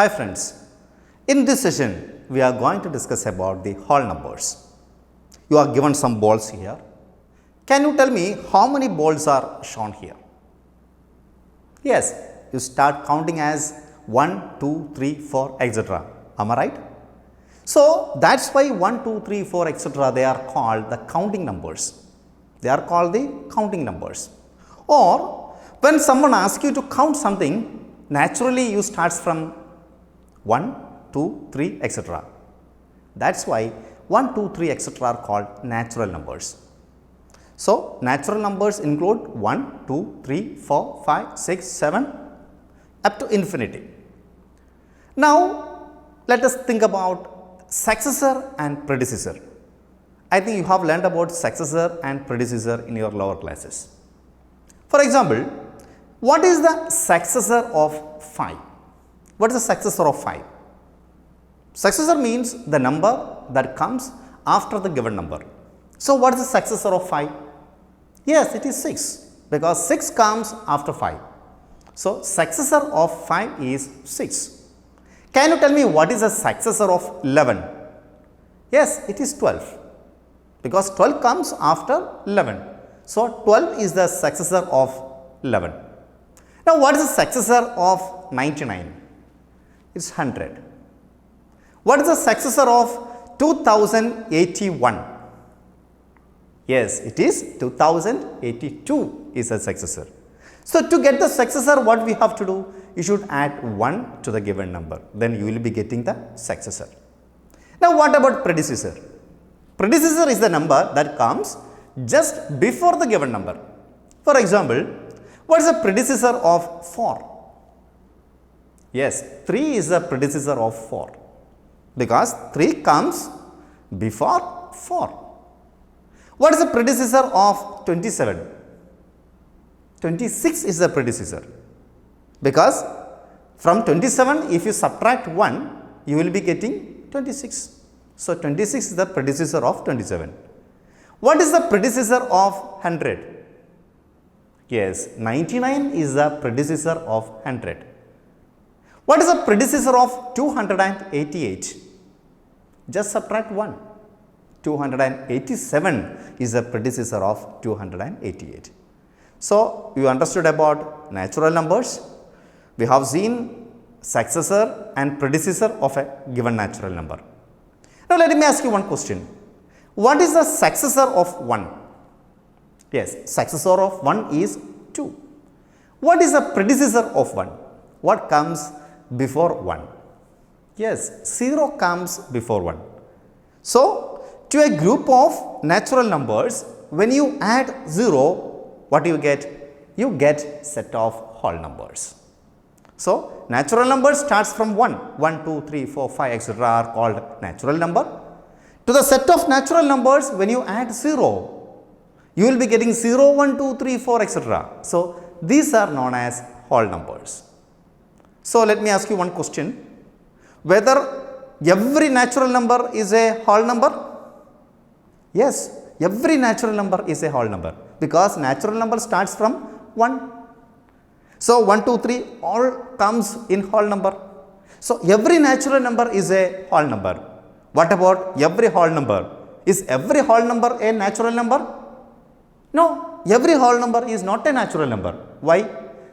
Hi friends, in this session we are going to discuss about the whole numbers. You are given some balls here. Can you tell me how many balls are shown here? Yes, you start counting as 1, 2, 3, 4 etc. Am I right? So that's why 1, 2, 3, 4 etc. they are called the counting numbers. They are called the counting numbers. Or when someone asks you to count something, naturally you start from 1, 2, 3 etc. That's why 1, 2, 3 etc. are called natural numbers. So natural numbers include 1, 2, 3, 4, 5, 6, 7 up to infinity. Now let us think about successor and predecessor. I think you have learned about successor and predecessor in your lower classes. For example, what is the successor of 5? What is the successor of 5? Successor means the number that comes after the given number. So what is the successor of 5? Yes, it is 6 because 6 comes after 5. So successor of 5 is 6. Can you tell me what is the successor of 11? Yes, it is 12 because 12 comes after 11. So 12 is the successor of 11. Now what is the successor of 99? It's 100. What is the successor of 2081? Yes, it is 2082 is a successor. So to get the successor, what we have to do? You should add 1 to the given number. Then you will be getting the successor. Now what about predecessor? Predecessor is the number that comes just before the given number. For example, what is the predecessor of 4? Yes, 3 is the predecessor of 4 because 3 comes before 4. What is the predecessor of 27? 26 is the predecessor because from 27 if you subtract 1 you will be getting 26. So 26 is the predecessor of 27. What is the predecessor of 100? Yes, 99 is the predecessor of 100. What is the predecessor of 288? Just subtract 1. 287 is the predecessor of 288. So you understood about natural numbers. We have seen successor and predecessor of a given natural number. Now let me ask you one question. What is the successor of 1? Yes, successor of 1 is 2. What is the predecessor of 1? What comes before 1? Yes, 0 comes before 1. So, to a group of natural numbers, when you add 0, what do you get? You get set of whole numbers. So, natural number starts from 1. 1, 2, 3, 4, 5 etc. are called natural number. To the set of natural numbers, when you add 0, you will be getting 0, 1, 2, 3, 4 etc. So, these are known as whole numbers. So, let me ask you one question, whether every natural number is a whole number? Yes, every natural number is a whole number because natural number starts from 1. So, 1, 2, 3 all comes in whole number. So, every natural number is a whole number. What about every whole number? Is every whole number a natural number? No, every whole number is not a natural number. Why?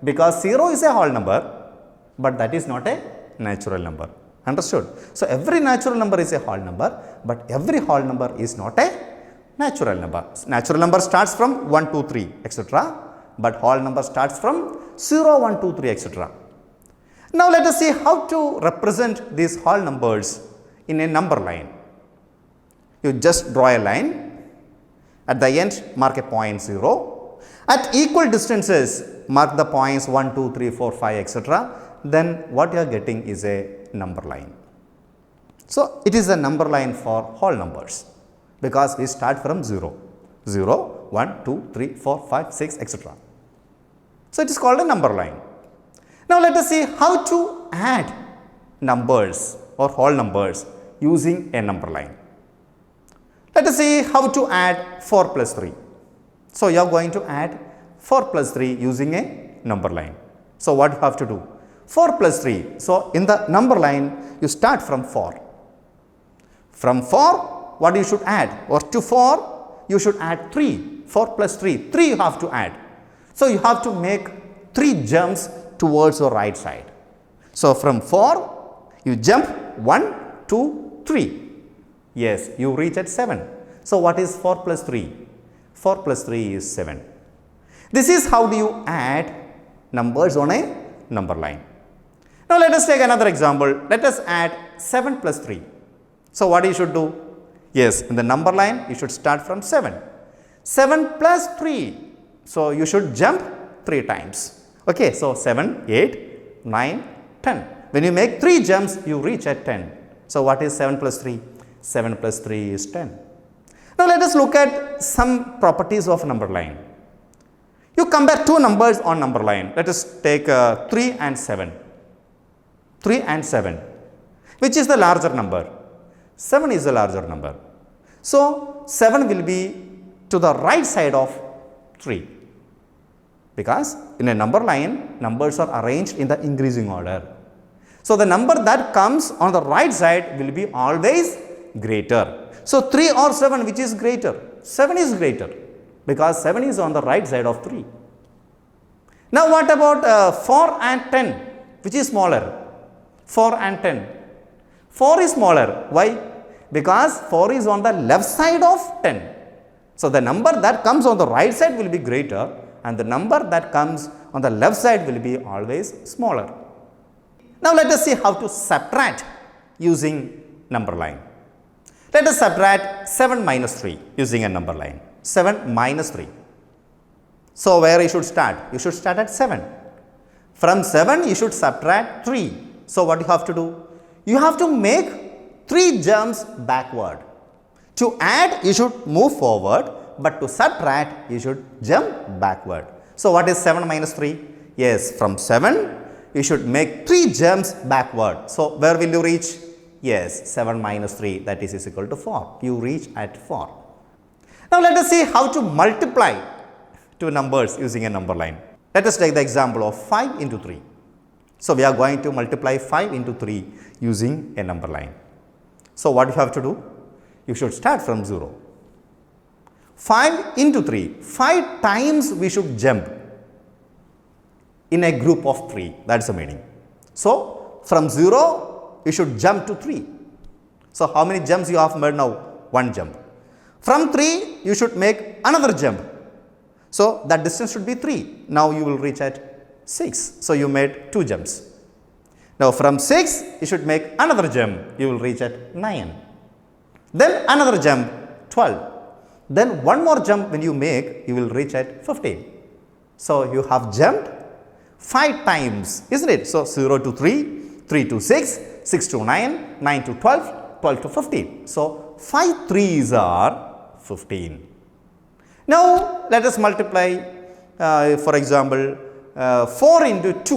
Because 0 is a whole number, but that is not a natural number. Understood? So, every natural number is a whole number, but every whole number is not a natural number. Natural number starts from 1, 2, 3 etc. But whole number starts from 0, 1, 2, 3 etc. Now, let us see how to represent these whole numbers in a number line. You just draw a line, at the end mark a point 0, at equal distances mark the points 1, 2, 3, 4, 5 etc. Then what you are getting is a number line. So, it is a number line for whole numbers because we start from 0, 0, 1, 2, 3, 4, 5, 6 etc. So, it is called a number line. Now, let us see how to add numbers or whole numbers using a number line. Let us see how to add 4 plus 3. So, you are going to add 4 plus 3 using a number line. So, what you have to do? 4 plus 3. So, in the number line, you start from 4. From 4, what you should add? Or to 4, you should add 3. 4 plus 3. 3 you have to add. So, you have to make 3 jumps towards your right side. So, from 4, you jump 1, 2, 3. Yes, you reach at 7. So, what is 4 plus 3? 4 plus 3 is 7. This is how do you add numbers on a number line. Now, let us take another example. Let us add 7 plus 3. So, what you should do? Yes, in the number line, you should start from 7. 7 plus 3. So, you should jump 3 times. Okay, so 7, 8, 9, 10. When you make 3 jumps, you reach at 10. So, what is 7 plus 3? 7 plus 3 is 10. Now, let us look at some properties of number line. You compare 2 numbers on number line. Let us take 3 and 7. 3 and 7. Which is the larger number? 7 is the larger number. So, 7 will be to the right side of 3. Because in a number line, numbers are arranged in the increasing order. So, the number that comes on the right side will be always greater. So, 3 or 7, which is greater? 7 is greater, because 7 is on the right side of 3. Now, what about 4 and 10, which is smaller? 4 and 10. 4 is smaller. Why? Because 4 is on the left side of 10. So, the number that comes on the right side will be greater, and the number that comes on the left side will be always smaller. Now, let us see how to subtract using number line. Let us subtract 7 minus 3 using a number line. 7 minus 3. So, where you should start? You should start at 7. From 7, you should subtract 3. So, what you have to do? You have to make 3 jumps backward. To add, you should move forward, but to subtract, you should jump backward. So, what is 7 minus 3? Yes, from 7, you should make 3 jumps backward. So, where will you reach? Yes, 7 minus 3, that is equal to 4. You reach at 4. Now, let us see how to multiply 2 numbers using a number line. Let us take the example of 5 into 3. So, we are going to multiply 5 into 3 using a number line. So, what you have to do? You should start from 0. 5 into 3. 5 times we should jump in a group of 3. That is the meaning. So, from 0, you should jump to 3. So, how many jumps you have made now? 1 jump. From 3, you should make another jump. So, that distance should be 3. Now, you will reach at 6. So, you made 2 jumps. Now, from 6, you should make another jump. You will reach at 9. Then another jump, 12. Then one more jump when you make, you will reach at 15. So, you have jumped 5 times, isn't it? So, 0 to 3, 3 to 6, 6 to 9, 9 to 12, 12 to 15. So, 5 threes are 15. Now, let us multiply, for example, 4 into 2.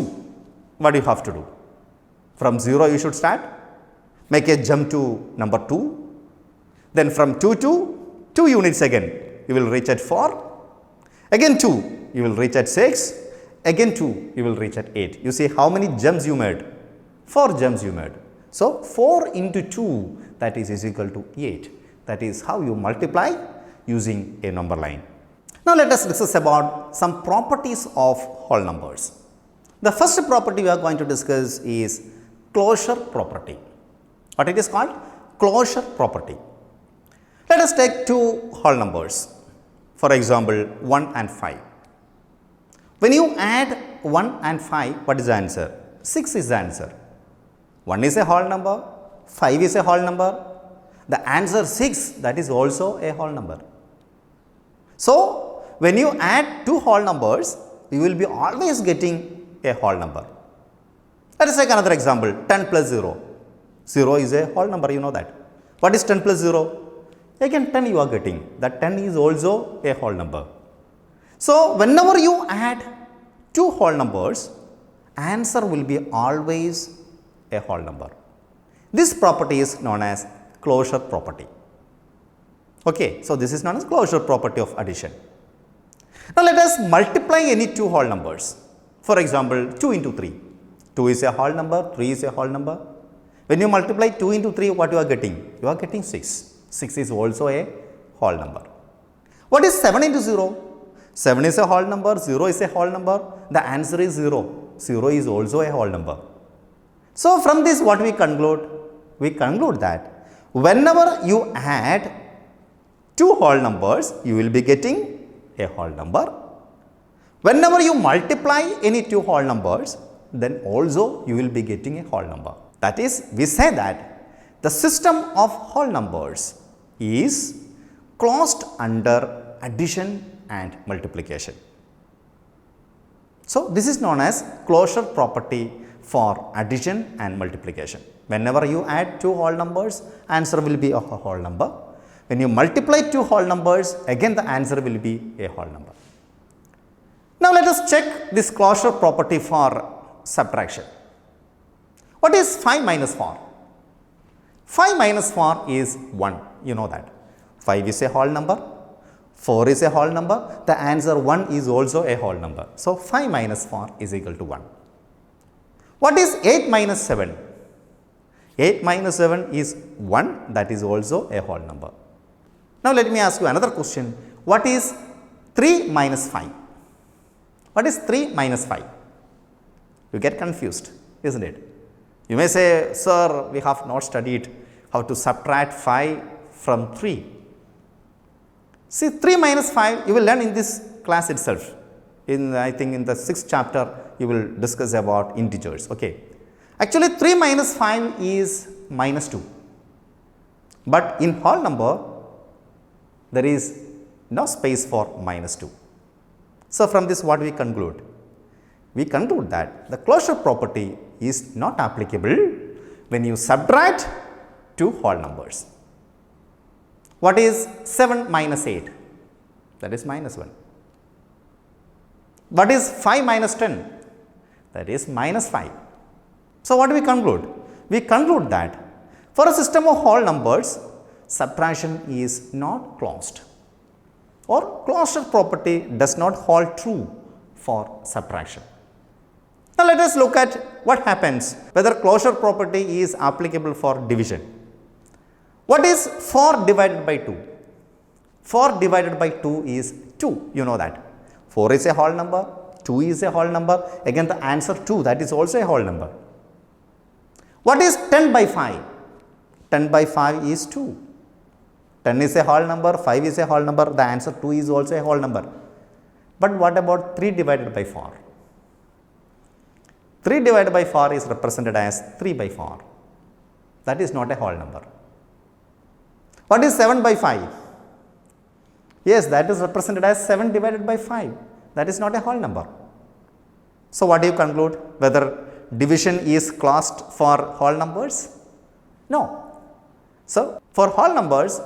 What do you have to do? From 0, you should start. Make a jump to number 2. Then from 2 to 2 units again, you will reach at 4. Again 2, you will reach at 6. Again 2, you will reach at 8. You see how many jumps you made? 4 jumps you made. So, 4 into 2, that is equal to 8. That is how you multiply using a number line. Now, let us discuss about some properties of whole numbers. The first property we are going to discuss is closure property. What it is called? Closure property. Let us take 2 whole numbers. For example, 1 and 5. When you add 1 and 5, what is the answer? 6 is the answer. 1 is a whole number, 5 is a whole number. The answer 6, that is also a whole number. So, when you add 2 whole numbers, you will be always getting a whole number. Let us take another example, 10 plus 0. 0 is a whole number, you know that. What is 10 plus 0? Again 10 you are getting. That 10 is also a whole number. So, whenever you add 2 whole numbers, answer will be always a whole number. This property is known as closure property. Okay, so this is known as closure property of addition. Now, let us multiply any 2 whole numbers. For example, 2 into 3. 2 is a whole number, 3 is a whole number. When you multiply 2 into 3, what you are getting? You are getting 6. 6 is also a whole number. What is 7 into 0? 7 is a whole number, 0 is a whole number. The answer is 0. 0 is also a whole number. So, from this what we conclude? We conclude that whenever you add two whole numbers, you will be getting a whole number. Whenever you multiply any two whole numbers, then also you will be getting a whole number. That is, we say that the system of whole numbers is closed under addition and multiplication. So, this is known as closure property for addition and multiplication. Whenever you add two whole numbers, answer will be a whole number. When you multiply two whole numbers, again the answer will be a whole number. Now, let us check this closure property for subtraction. What is 5 minus 4? 5 minus 4 is 1, you know that. 5 is a whole number, 4 is a whole number, the answer 1 is also a whole number. So, 5 minus 4 is equal to 1. What is 8 minus 7? 8 minus 7 is 1, that is also a whole number. Now, let me ask you another question. What is 3 minus 5? What is 3 minus 5? You get confused, isn't it? You may say, sir, we have not studied how to subtract 5 from 3. See, 3 minus 5 you will learn in this class itself. I think in the 6th chapter you will discuss about integers. Okay. Actually, 3 minus 5 is minus 2. But in whole number, there is no space for minus 2. So, from this what we conclude? We conclude that the closure property is not applicable when you subtract two whole numbers. What is 7 minus 8? That is minus 1. What is 5 minus 10? That is minus 5. So, what do we conclude? We conclude that for a system of whole numbers, subtraction is not closed, or closure property does not hold true for subtraction. Now, let us look at what happens whether closure property is applicable for division. What is 4 divided by 2? 4 divided by 2 is 2, you know that. 4 is a whole number, 2 is a whole number, again the answer 2, that is also a whole number. What is 10 by 5? 10 by 5 is 2. 10 is a whole number, 5 is a whole number, the answer 2 is also a whole number. But what about 3 divided by 4? 3 divided by 4 is represented as 3 by 4. That is not a whole number. What is 7 by 5? Yes, that is represented as 7 divided by 5. That is not a whole number. So, what do you conclude? Whether division is closed for whole numbers? No. So, for whole numbers,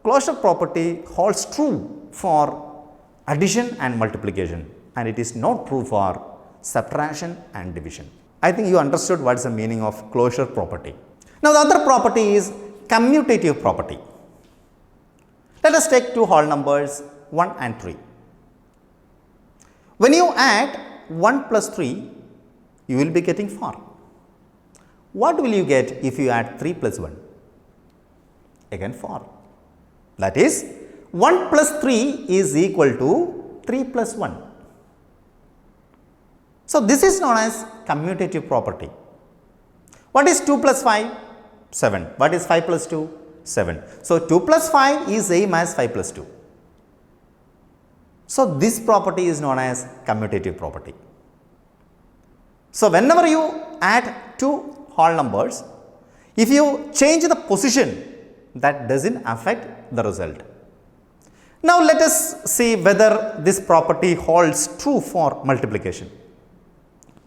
closure property holds true for addition and multiplication, and it is not true for subtraction and division. I think you understood what is the meaning of closure property. Now, the other property is commutative property. Let us take two whole numbers 1 and 3. When you add 1 plus 3, you will be getting 4. What will you get if you add 3 plus 1? Again 4. That is 1 plus 3 is equal to 3 plus 1. So, this is known as commutative property. What is 2 plus 5? 7. What is 5 plus 2? 7. So, 2 plus 5 is same as 5 plus 2. So, this property is known as commutative property. So, whenever you add two whole numbers, if you change the position, that does not affect the result. Now, let us see whether this property holds true for multiplication.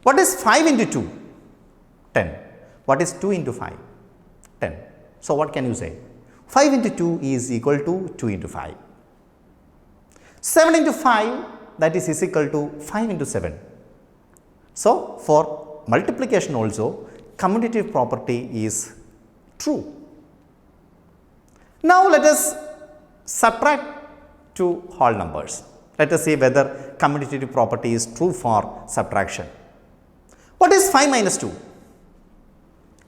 What is 5 into 2? 10. What is 2 into 5? 10. So, what can you say? 5 into 2 is equal to 2 into 5. 7 into 5, that is equal to 5 into 7. So, for multiplication also, commutative property is true. Now, let us subtract two whole numbers. Let us see whether commutative property is true for subtraction. What is 5 minus 2?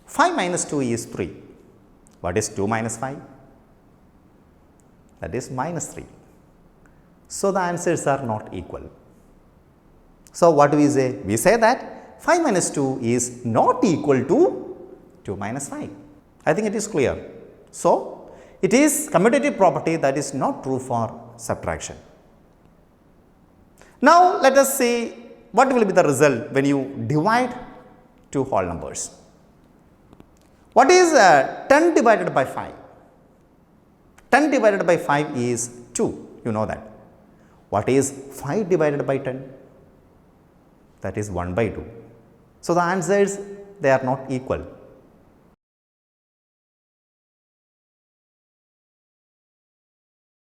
5 minus 2 is 3. What is 2 minus 5? That is minus 3. So, the answers are not equal. So, what do we say? We say that 5 minus 2 is not equal to 2 minus 5. I think it is clear. So, it is commutative property that is not true for subtraction. Now, let us see what will be the result when you divide two whole numbers. What is 10 divided by 5? 10 divided by 5 is 2, you know that. What is 5 divided by 10? That is 1 by 2. So, the answers, they are not equal.